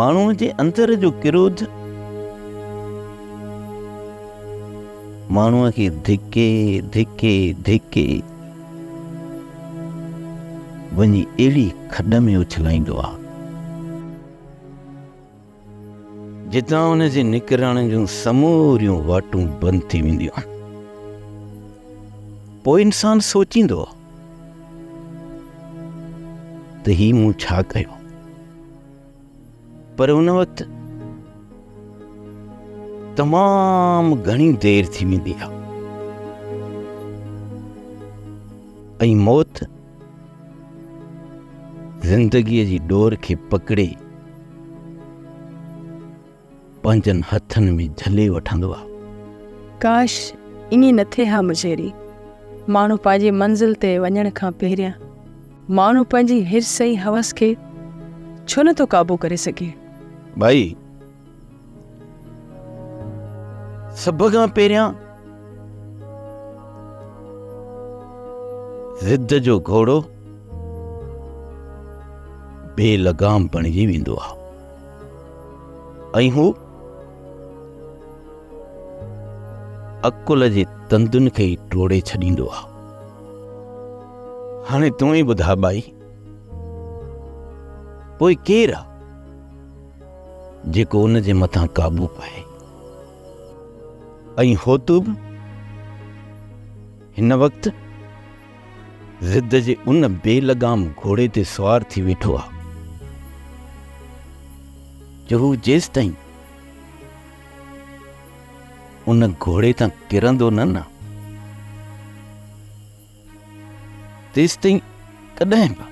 माण्हूअ जे अंदर जो क्रोध माण्हूअ खे धिके धिके धिके वञी अहिड़ी खॾ में उछलाईंदो आहे जितां हुन जे निकिरण जूं समूरियूं वाटूं बंदि थी वेंदियूं आहिनि। पोइ इंसान सोचींदो आहे त ही मूं छा कयो, पर उन वक़्तु तमामु घणी देर थी वेंदी आहे ऐं मौत ज़िंदगीअ जी डोर खे पकड़े पंहिंजनि हथनि में झले वठंदो आहे। काश ईअं न थिए हा मुझेरी। माण्हू पंहिंजी मंज़िल ते वञण खां पहिरियां माण्हू पंहिंजी हिर्स ऐं हवस खे छो नथो क़ाबू करे सघे। भाई सभ खां पहिरियां ज़िद जो घोड़ो बेलगाम बणिजी वेंदो आहे ऐं हू अकुल जे तंदुनि खे ई टोड़े छॾींदो आहे। हाणे तूं ई ॿुधा बाई, पोइ केरु आहे जेको उन जे मथां क़ाबू पाए? ऐं हो तू बि हिन वक़्तु ज़िद जे उन बेलगाम घोड़े ते सुवार थी वेठो आहे जो हू जेसि ताईं उन घोड़े तां किरंदो न तेसि ताईं कॾहिं बि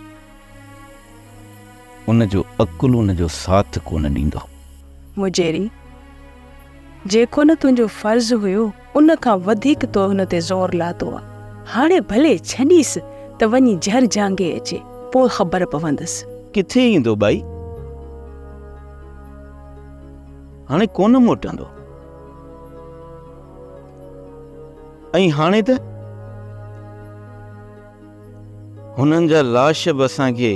उन जो अकुल उन जो साथ कोन ॾींदो। मुझेरी जेको न तुंहिंजो फर्ज़ हुयो उन खां वधीक तो हुन ते ज़ोर लातो आहे। हाणे भले छॾीसि त वञी जहर जांगे अचे, पोइ ख़बर पवंदसि। किथे ईंदो बाई? हाणे कोन मोटंदो। ऐं हाणे त हुननि जा लाश बि असांखे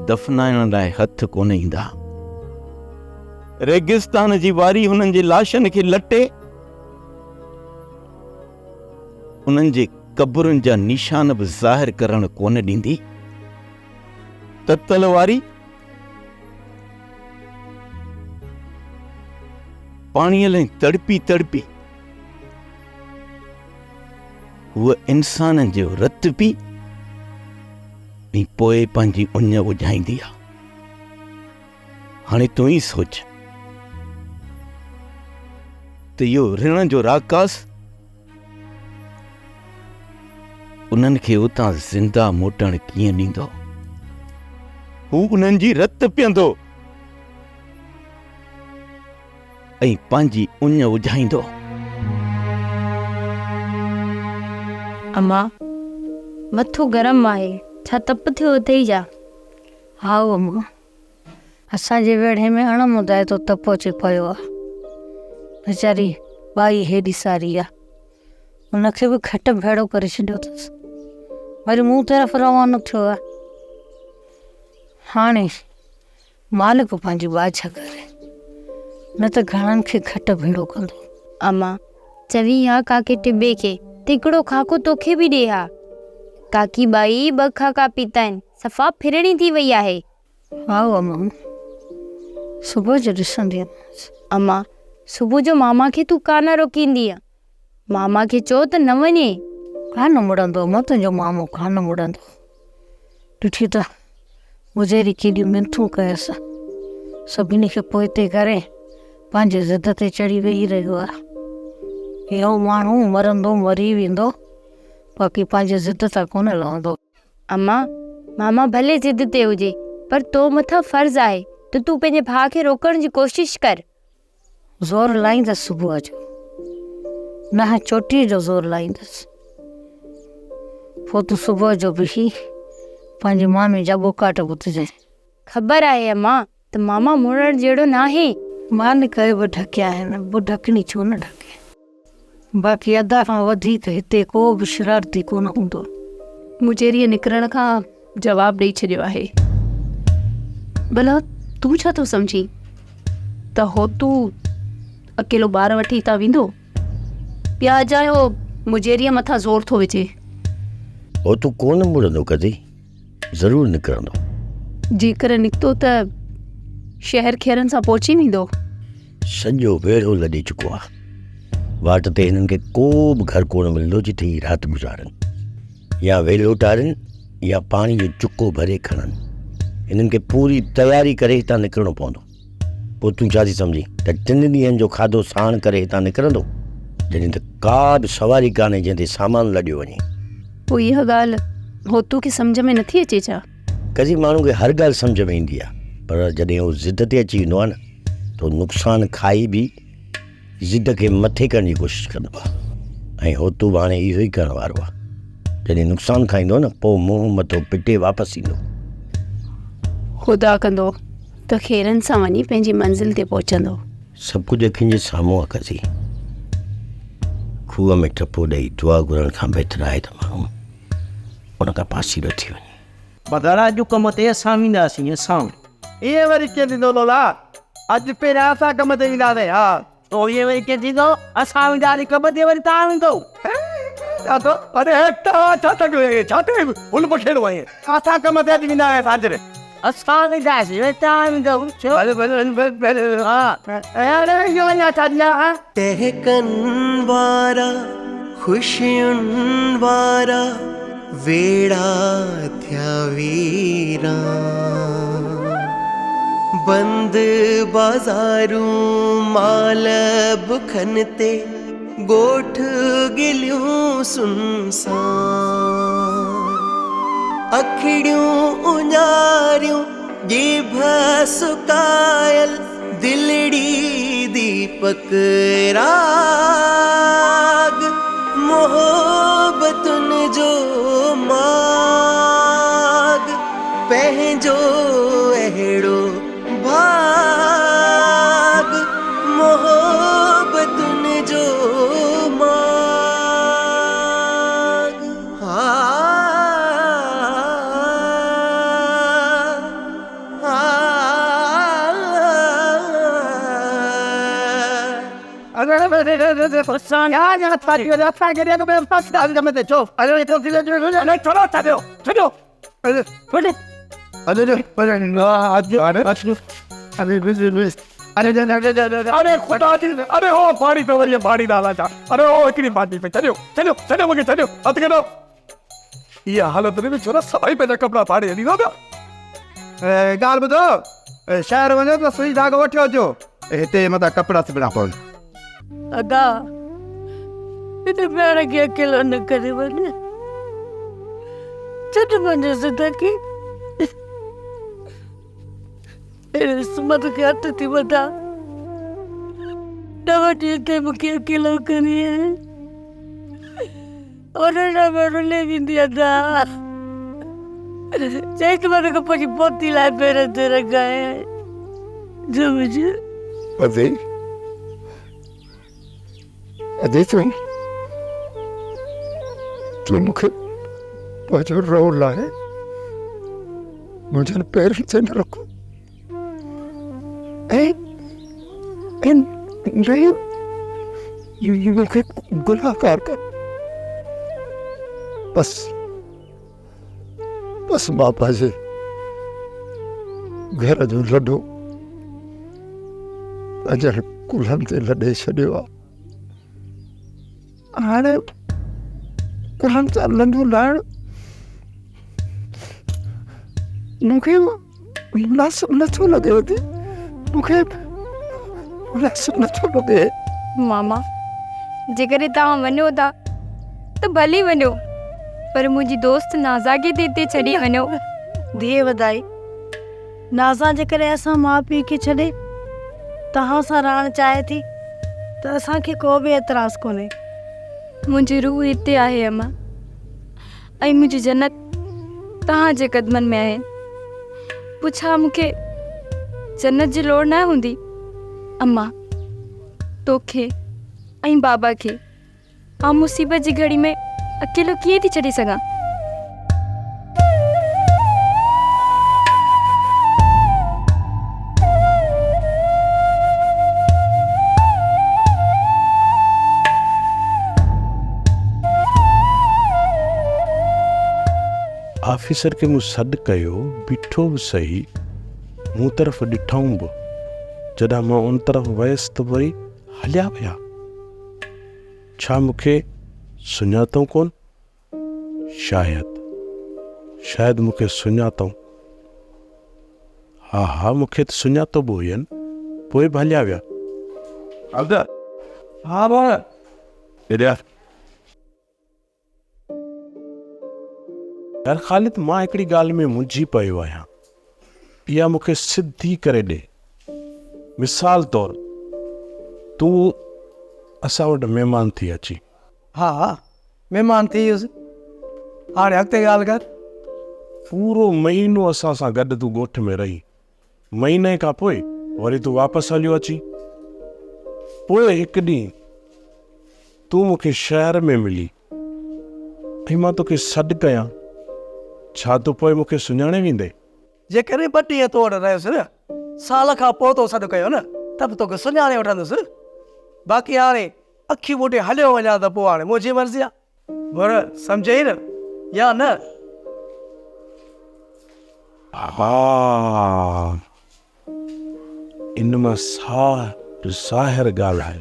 दफ़नाइण लाइ हथ कोन ईंदा। रेगिस्तान जी वारी हुननि जे लाशनि खे लटे उन्हनि जे कब्रुनि जा निशान बि ज़ाहिर करण कोन ॾींदी। ततल वारी पाणीअ लाइ तड़पी तड़पी हूअ इंसाननि जो रत पी ऐं पोइ पंहिंजी उञ बुझाईंदी आहे। हाणे तूं ई सोच त इहो ऋण जो राकास उन्हनि खे उतां ज़िंदा मोटण कीअं ॾींदो? हू उन्हनि जी रत पीअंदो ऐं पंहिंजी उञ उझाईंदो। अम्मा मथो गरम आहे, छा तप थियो अथई जा? हा अम्मा, असांजे वेड़े में अणमुदाए तो तप अची पियो आहे। वीचारी बाई हेॾी सारी आहे, हुनखे बि खट भेड़ो करे छॾियो अथसि, वरी मूं तरफ़ रवानो थियो आहे। हाणे मालिक पंहिंजी बाछा करे, न त घणनि खे खट भेड़ो कंदो। अम्मा चवी हा काके टिबे खे तिकड़ो खाको तोखे बि ॾे हा। काकी बाई 2 खाका पीता आहिनि, सफ़ा फिरणी थी वई आहे। हा अम्मा, सुबुह जो ॾिसंदी आहियां। अम्मा सुबुह जो मामा खे तूं कान रोकींदी आहे, मामा खे चओ त न वञे। कान मुड़ंदो अम्मा, तुंहिंजो मामो कान मुड़ंदो। ॾिठी त मुझेरी केॾियूं मिनथूं कयसि, सभिनी खे पोइते करे पंहिंजे ज़िद ते चढ़ी वेही रहियो आहे। इहो माण्हू मरंदो मरी वेंदो, बाक़ी पंहिंजे ज़िद तां कोन लहंदो। अम्मा मामा भले ज़िद ते हुजे, पर तो मथां फर्ज़ आहे त तूं पंहिंजे भाउ खे रोकण जी कोशिश कर। ज़ोर लाईंदसि सुबुह जो, न चोटी जो ज़ोर लाईंदसि। पोइ तूं सुबुह जो बि पंहिंजी मामी जा बोकाट ॿुधजांइ। ख़बर आहे अम्मा त मामा मुड़ण जहिड़ो न आहे। मालिक बि ढकिया आहिनि, बि ढकणी छो न ढके। बाक़ी अदा खां वधीक हिते को बि शरारती कोन हूंदो। मुझेरीअ निकिरण खां जवाबु ॾेई छॾियो आहे। भला तूं छा थो सम्झी? त हो तू अकेलो ॿार वठी हितां वेंदो? ॿिया अजायो मुजेरीअ मथां ज़ोर थो विझे। हो तूं कोन मुड़ंदो कदी, ज़रूरु निकिरंदो। जेकर निकितो त शहर खेरनि सां पहुची वेंदो। सॼो वेड़ो लॾे चुको आहे। वाट ते हिननि खे को बि घर कोन मिलंदो जिथे ही राति गुज़ारनि, या वेलो टारनि या पाणी जो चुको भरे खणनि। हिननि खे पूरी तयारी करे हितां निकिरणो पवंदो। पोइ तूं छा थी सम्झी त 3 ॾींहंनि जो खाधो साण करे हितां निकिरंदो, जॾहिं त का बि सवारी कान्हे जंहिं ते सामान लॾियो वञे। पोइ इहा ॻाल्हि होतू खे सम्झ में नथी अचे छा? कॾहिं माण्हू खे हर ॻाल्हि सम्झ में ईंदी आहे, पर जॾहिं उहो ज़िद ते अची वेंदो आहे न, तो नुक़सानु खाई बि ज़िद खे मथे करण जी कोशिशि कंदो आहे। ऐं होतू बि हाणे इहो ई करण वारो आहे। जॾहिं नुक़सानु खाईंदो न, पोइ मुंहुं मथो पिटे वापसि ईंदो। ख़ुदा कंदो त खेरनि सां वञी पंहिंजी मंज़िल ते पहुचंदो। सभु कुझु अखियुनि जे साम्हूं आहे कसी। खूह में टपो ॾेई दुआ घुरण खां बहितर आहे त माण्हू उन खां पासीरो थी वञे। बदरा जो कम ते असां वेंदासीं। असां इहे वरी कीअं थींदो लोला? अॼु पहिरियां असां कम ते वेंदासीं। हा तो इहे वरी कीअं थींदो? असां वेंदासीं कम ते, वरी तव्हां वेंदो। अरे छा भुल पुछेड़ो आहे? असां कम ते अॼु वेंदासीं। हाज़िर असां वेंदासीं, वरी तव्हां वेंदो। टहकन वारा खुशियुनि वारा वेड़ा थिया वीरा, बंद बाज़ारूं माल बुखन ते गोठ गिलियूं सुनसान, अखिड़ियूं उञारियूं जीभ सुकायल दिलड़ी दीपक राग, मोहब्बतुन जो माग पंहिंजो अहिड़ो भाग, मोहब्बतुन जो माग। अरे खुदा जी, अरे हो पानी पे वरी पानी डाला जा। अरे हो हिकिड़ी बाटी पे चलियो चलियो चलियो मूंखे चलियो हथ कढो। इहा हालत में छोरा सभई पंहिंजा कपिड़ा फाड़े ॾींदो पियो। ॻाल्हि ॿुधो, शहर वञो त सुई धाॻो वठी अचो, हिते मथां कपिड़ा सिबणा पवनि। अदा हिते भेण खे अकेलो न करे वञे, छॾ वञे ज़िंदगी। इस्मत खे हथ थी वधा, 9 ॾींहं ते मूंखे अकेलो करिए और में रुले वेंदी अदा। चई मन खां पोइ पोती लाइ पेर ते रखाए जो मुझे अदे अदे तू मूंखे पंहिंजो रओ लाहे मुंहिंजनि पेरनि ते न रखो ऐं मूंखे गुनाहगार कर। बस मां पंहिंजे घर जो लॾो पंहिंजनि कुल्हनि ते लॾे छॾियो आहे। हाणे कुल्हनि सां लॾो लाइण मूंखे मुनासिब नथो लॻे। मूंखे मुनासिब नथो लॻे। मामा जेकर तव्हां वञो था त भली वञो, पर मुंहिंजी दोस्त नाज़ा खे हिते छॾी वञो। धीअ वधाई, नाज़ा जेकॾहिं असां माउ पीउ खे छॾे तव्हां सां रहणु चाहे थी त असांखे को बि एतिराज़ु कोन्हे। मुंहिंजी रूह हिते आहे अम्मा, ऐं मुंहिंजी जन्नत तव्हांजे क़दमनि में आहे। पोइ छा मूंखे जन्नत जी लोड़ न हूंदी? अम्मा तोखे ऐं बाबा खे आउं मुसीबत जी घड़ी में अकेलो कीअं थी छॾे सघां? ऑफिसर खे मूं सॾु कयो, बीठो बि सही, मूं तरफ़ ॾिठऊं बि। जॾहिं मां उन तरफ़ वियसि त वरी हलिया विया। छा मूंखे सुञातऊं कोन? शायदि मूंखे सुञातऊं। हा मूंखे त सुञातो बि हुयनि, पोइ बि हलिया विया। हा भाउ यार ख़ालिद, मां हिकिड़ी ॻाल्हि में मुंझी पियो आहियां। इहा मूंखे सिधी करे ॾे। मिसाल तौरु, तूं असां वटि महिमान थी अची। हा महिमान थी वियुसि। हाणे अॻिते ॻाल्हि कर। पूरो महीनो असां सां गॾु तूं ॻोठ में रही, महीने खां पोइ वरी तूं वापसि हलियो अची। पोइ हिकु ॾींहुं तूं मूंखे शहर में मिली ऐं मां तोखे सॾु कयां। छा तूं पोइ मूंखे सुञाणे वेंदे? जेकॾहिं 2 ॾींहं तो वटि रहियुसि न, साल खां पोइ तो सॾु कयो न, त बि तोखे सुञाणे वठंदुसि। बाक़ी हाणे अखी ॿूटे हलियो वञा त पोइ हाणे मुंहिंजी मर्ज़ी आहे। पर सम्झई न या न? हा, इन मां ज़ाहिर ॻाल्हि आहे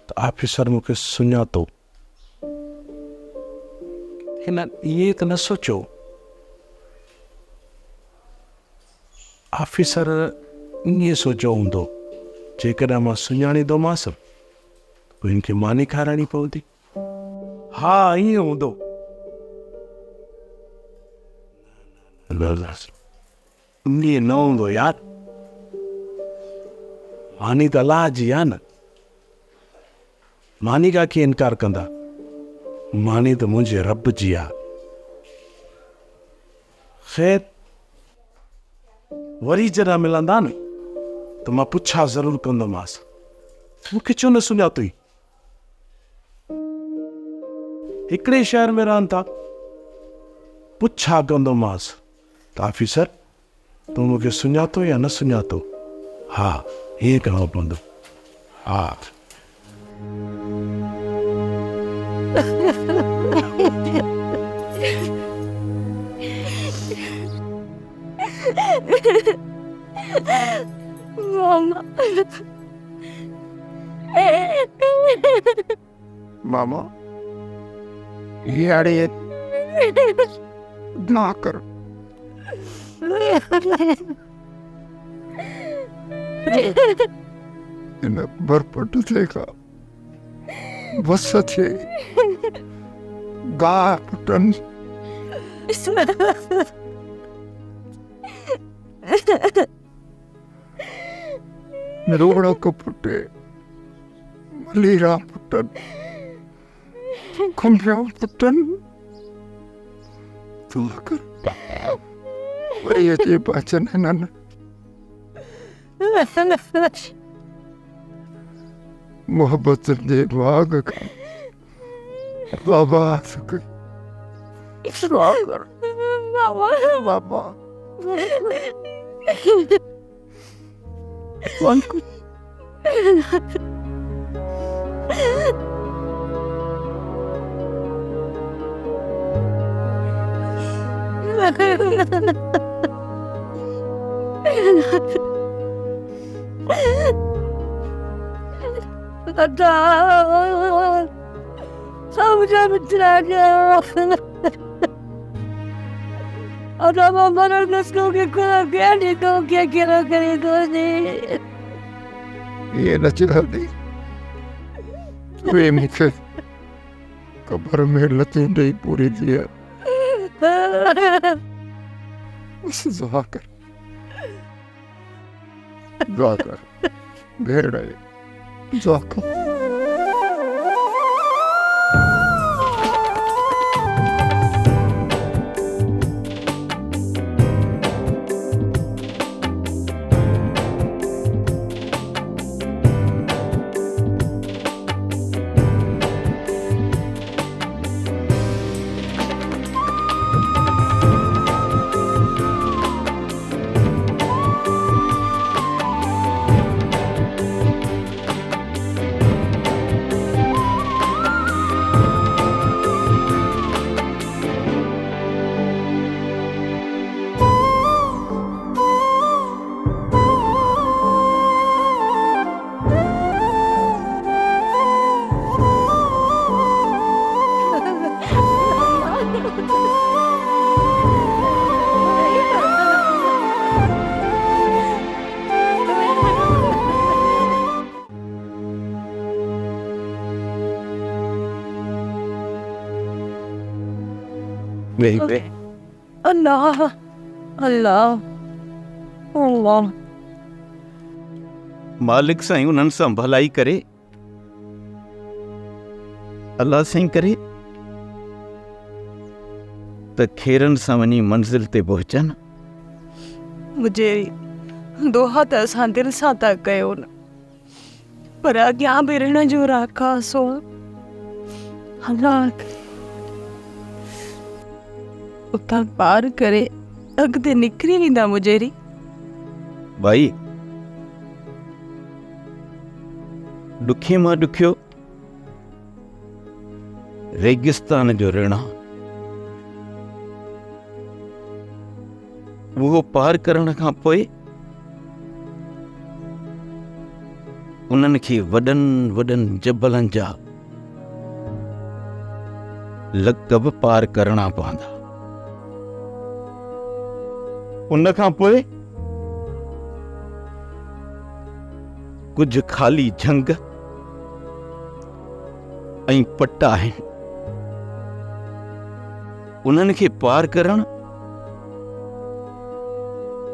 त ऑफिसर मूंखे सुञातो। हिन इहे त न सोचियो ऑफिसर ईअं सोचियो हूंदो जेकॾहिं मां सुञाणींदोमांसि पोइ हिनखे मानी खाराइणी पवंदी। हा ईअं हूंदो। ईअं न हूंदो यार। मानी त अलाह जी आहे न। मानी खां कीअं इनकार कंदा? मानी त मुंहिंजे रब जी आहे। ख़ैर, वरी जॾहिं मिलंदा न त मां पुछा ज़रूरु कंदोमांसि, मूंखे छो न सुञातई? हिकिड़े शहर में रहनि था। पुछा कंदोमांसि त ऑफिसर तूं मूंखे सुञातो या न सुञातो? हा, हीअं करिणो पवंदो। हा मामा यारे ना कर। इन बरपट थिएगा बस थे गा पुटन रोड़ा को पुटे मलीरा पुटन खुम्बिया पुटन तू कर वही अचे पाचन है ना मोहब्बत दे बाग का बाबा सक स्वागर बाबा वांकु समझा मित्रा और अब हमारा नस्लों के को क्या नहीं तो क्या क्या करे तो नहीं ये नचला नहीं वे मुझे कब्र में लते नहीं पूरी दिया बस दुआ कर भेड़ दुआ कर। बेबे अल्लाह अल्लाह अल्लाह। मालिक साईं उन्हनि सां भलाई करे, अल्लाह साईं करे त खेरनि सां वञी मंज़िल ते पहुचनि। मुझेरी दोहा त असां दिलि सां था कयो न, पर अॻियां बि ऋण जो राखास हो। अल्लाह उतां पार करे अॻिते निकिरी वेंदा मुझेरी। भाई ॾुखे मां ॾुखियो रेगिस्तान जो ऋण आहे, उहो पार करण खां पोइ उन्हनि खे वॾनि वॾनि जबलनि जा लक़ब पार करणा पवंदा। उन खां पोइ कुझु ख़ाली झंग ऐं पट आहिनि, उन्हनि खे पार करण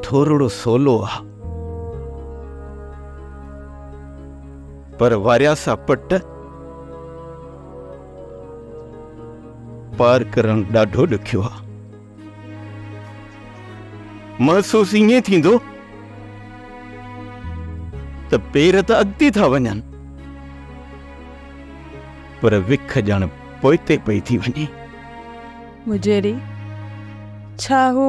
थोरो सोलो आहे, पर वारियासा पट पार करण ॾाढो ॾुखियो आहे। महसूस ईअं थींदो त पेर त अॻिते था वञनि, पर विख ॼण पोइते पई थी वञे। मुझेरी छा हू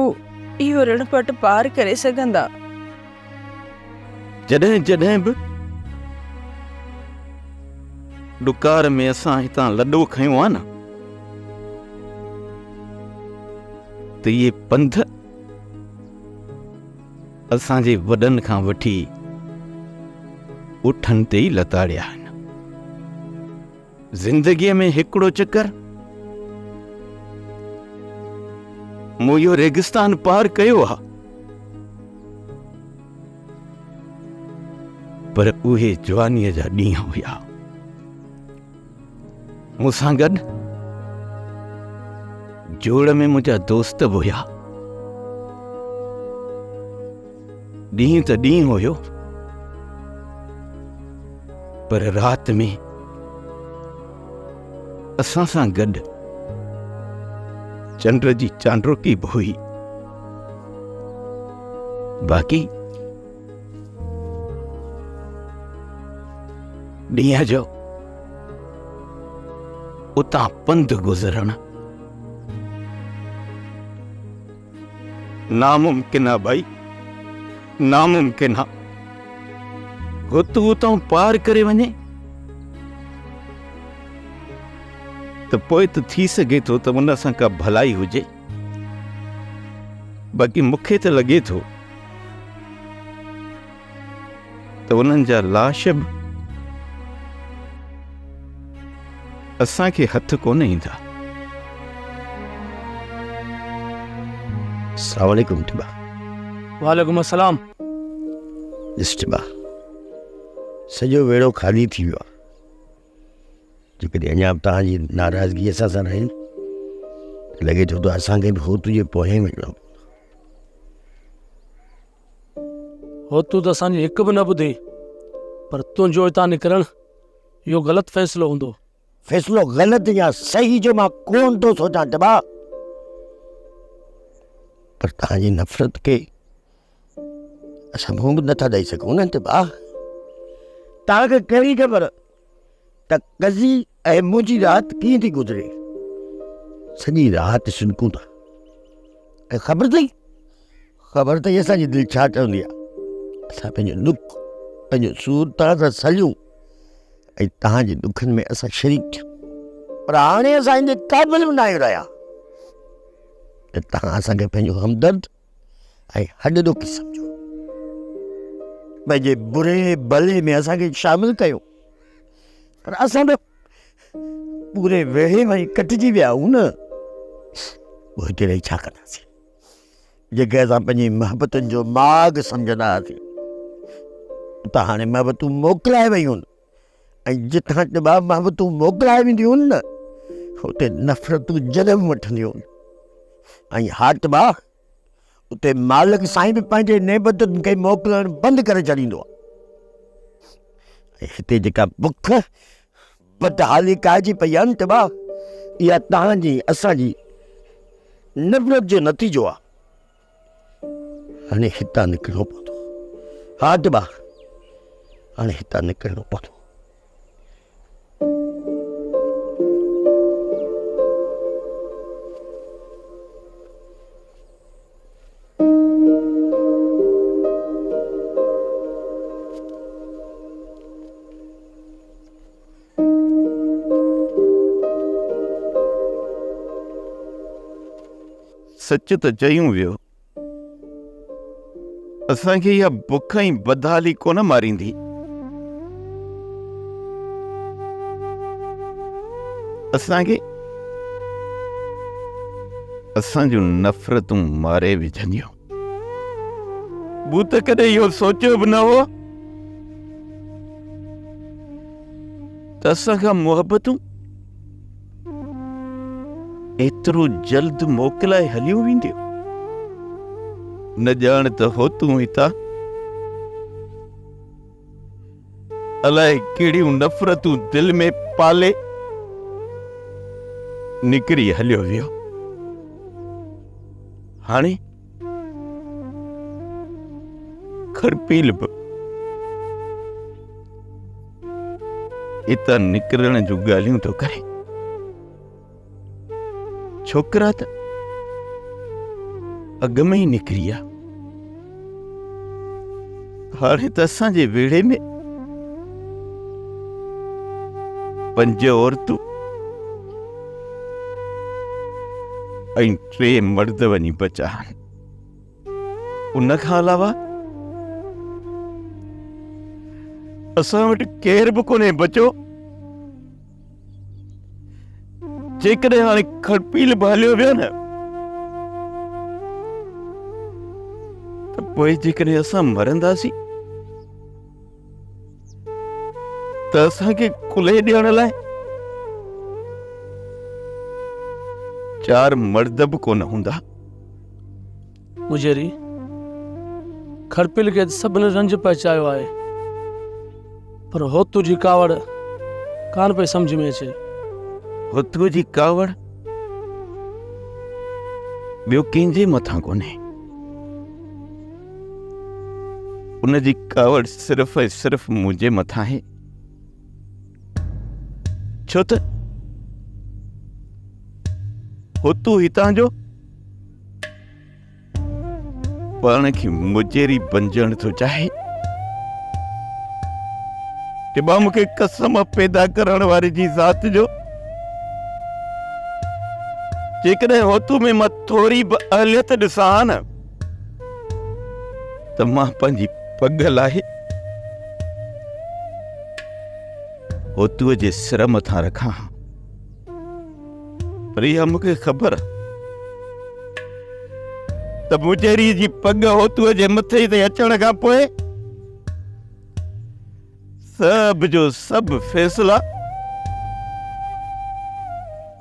इहो रणपट पार करे सघंदा? जॾहिं जॾहिं बि ॾुकार में असां हितां लॾो खयो आहे न, त इहे पंध असांजे वॾनि खां वठी उठनि ते ई लताड़िया आहिनि। ज़िंदगीअ में हिकिड़ो चकर मूं इहो रेगिस्तान पार कयो आहे, पर उहे जवानीअ जा ॾींहं हुया। मूंसां गॾु जोड़ में मुंहिंजा दोस्त बि हुया। ॾींहुं त ॾींहुं हुयो, पर राति में असां सां गॾु चंड जी चांड्रोकी बि हुई। बाक़ी ॾींहं जो उतां पंधु गुज़रण नामुमकिन आहे भाई, नामुमकिन आहे। हुतूं उतां पार करे वञे त पोइ त थी सघे थो त उन सां का भलाई हुजे। बाक़ी मूंखे त लॻे थो त उन्हनि जा लाश बि असांखे हथ कोन ईंदा। अस्सलाम वालेकुम टिबा। वालेकुम अस्सलाम। टिबा सॼो वेड़ो ख़ाली थी वियो आहे। जेकॾहिं अञा बि तव्हांजी नाराज़गी असां सां आहिनि त लॻे थो त असांखे बि होतू जे पोइ वञिणो। होतू त असांजी हिकु बि न ॿुधी, पर तुंहिंजो हितां निकिरणु इहो ग़लति फ़ैसिलो हूंदो। फ़ैसिलो ग़लति या सही जो मां कोन थो सोचां टिबा, पर तव्हांजी नफ़रत खे असां मुंहुं बि नथा ॾेई सघूं न टिबा। तव्हांखे कहिड़ी ख़बर त कज़ी ऐं मुंहिंजी राति कीअं थी गुज़रे। सॼी राति सिनकूं था ऐं ख़बर अथई असांजी दिलि छा चवंदी आहे। असां पंहिंजो दुख पंहिंजो सूर तव्हां सां सलियूं ऐं तव्हांजे दुखनि में असां शरीक थियूं, पर हाणे असां इन क़ाबिल बि न आहियूं रहिया त तव्हां असांखे पंहिंजो हमदर्द ऐं हॾॾोकी सम्झो, पंहिंजे बुरे भले में असांखे शामिल कयो। पर असां त पूरे वेहे में कटिजी विया आहियूं न। पोइ हिते रही छा कंदासीं जेके असां पंहिंजी मोहबतुनि जो माॻ सम्झंदा हुआसीं। त हाणे मोहबतूं मोकिलाए वयूं आहिनि, ऐं जितां मोहबतूं मोकिलाए वेंदियूं आहिनि न, हुते नफ़रतूं जनम वठंदियूं आहिनि। ऐं हाटबा उते मालिक साईं बि पंहिंजे नेबतुनि खे मोकिलणु बंदि करे छॾींदो आहे। हिते जेका बुख बदहाली काइजी पई आहे अंतबा, इहा तव्हांजी असांजी नफ़रत जो नतीजो आहे। हाणे हितां निकिरणो पवंदो। हा अंतबा, हाणे हितां निकिरणो पवंदो। सच त चयूं वियो, असांखे इहा बुख ऐं बदहाली कोन मारींदी। असांखे असांजूं नफ़रतूं मारे विझंदियूं। मूं त कॾहिं इहो सोचियो बि न हो त असांखां मुहबतूं एतिरो जल्द मोकिलाए हलियूं वेंदियूं। न ॼाण त हो तूं हितां अलाए कहिड़ियूं नफ़रतूं दिल में पाले निकिरी हलियो वियो। हाणे खड़पील बि हितां निकिरण जूं ॻाल्हियूं थो करे। छोकिरा त अॻ में ई निकिरी विया। हाणे त असांजे वेड़े में 5 औरतूं ऐं 3 मर्द वञी बचा आहिनि। उन खां अलावा असां वटि केर बि कोन्हे बचो। जेकॾहिं हाणे खड़पील बि हलियो वियो न, त पोइ जेकॾहिं असां मरंदासीं त असांखे कुल्हे ॾियण लाइ 4 मर्द बि कोन हूंदा। मुजेरी खड़पिल खे सभिनी रंज पहुचायो आहे, पर होतू जी कावड़ कान पई सम्झ में अचे। होतू जी कावड़ ॿियो कंहिंजे मथां कोन्हे। उन जी कावड़ सिर्फ़ ऐं सिर्फ़ मुंहिंजे मथां आहे। छो त होतू हितां जो पाण खे मुजेरी बणजण थो चाहे। टिबा मूंखे कसम पैदा करण वारे जी ज़ात जो, जेकॾहिं होतू में मां थोरी बि अहलियत ॾिसां न, त मां पंहिंजी पग लाहे होतूअ जे सिर मथां रखां। पर इहा मूंखे ख़बर त मुजेरी जी पग होतूअ जे मथे ते अचण खां पोइ सब जो सब फैसला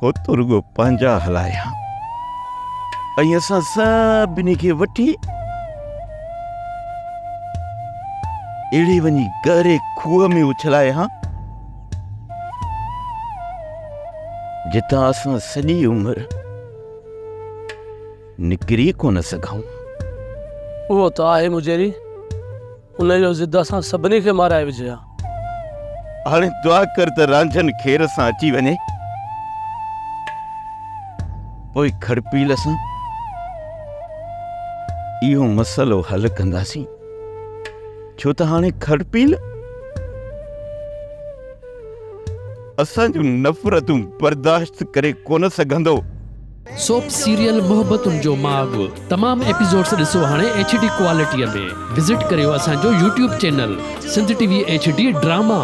होतू रुगो पंहिंजा हलाया ऐं असां सभिनी खे वठी अहिड़ी वञी गहरे खूह में उछलाए हा, जितां असां सॼी उमिरि निकिरी कोन सघूं। उहो त आहे मुजेरी, उन जो ज़िद असां सभिनी खे माराए विझे हा। हाणे दुआ कर त रांझनि खेर सां अची वञे, पोइ खड़पील सां इहो मसलो हल कंदासीं। छो त हाणे खड़पील असांजूं नफ़रतूं बर्दाश्त करे कोन सघंदो। सोप सीरियल मोहब्बतुनि जो माग तमाम एपिसोड्स ॾिसो हाणे HD क्वालिटीअ में। विज़िट करियो असांजो YouTube channel Sindh TV HD drama.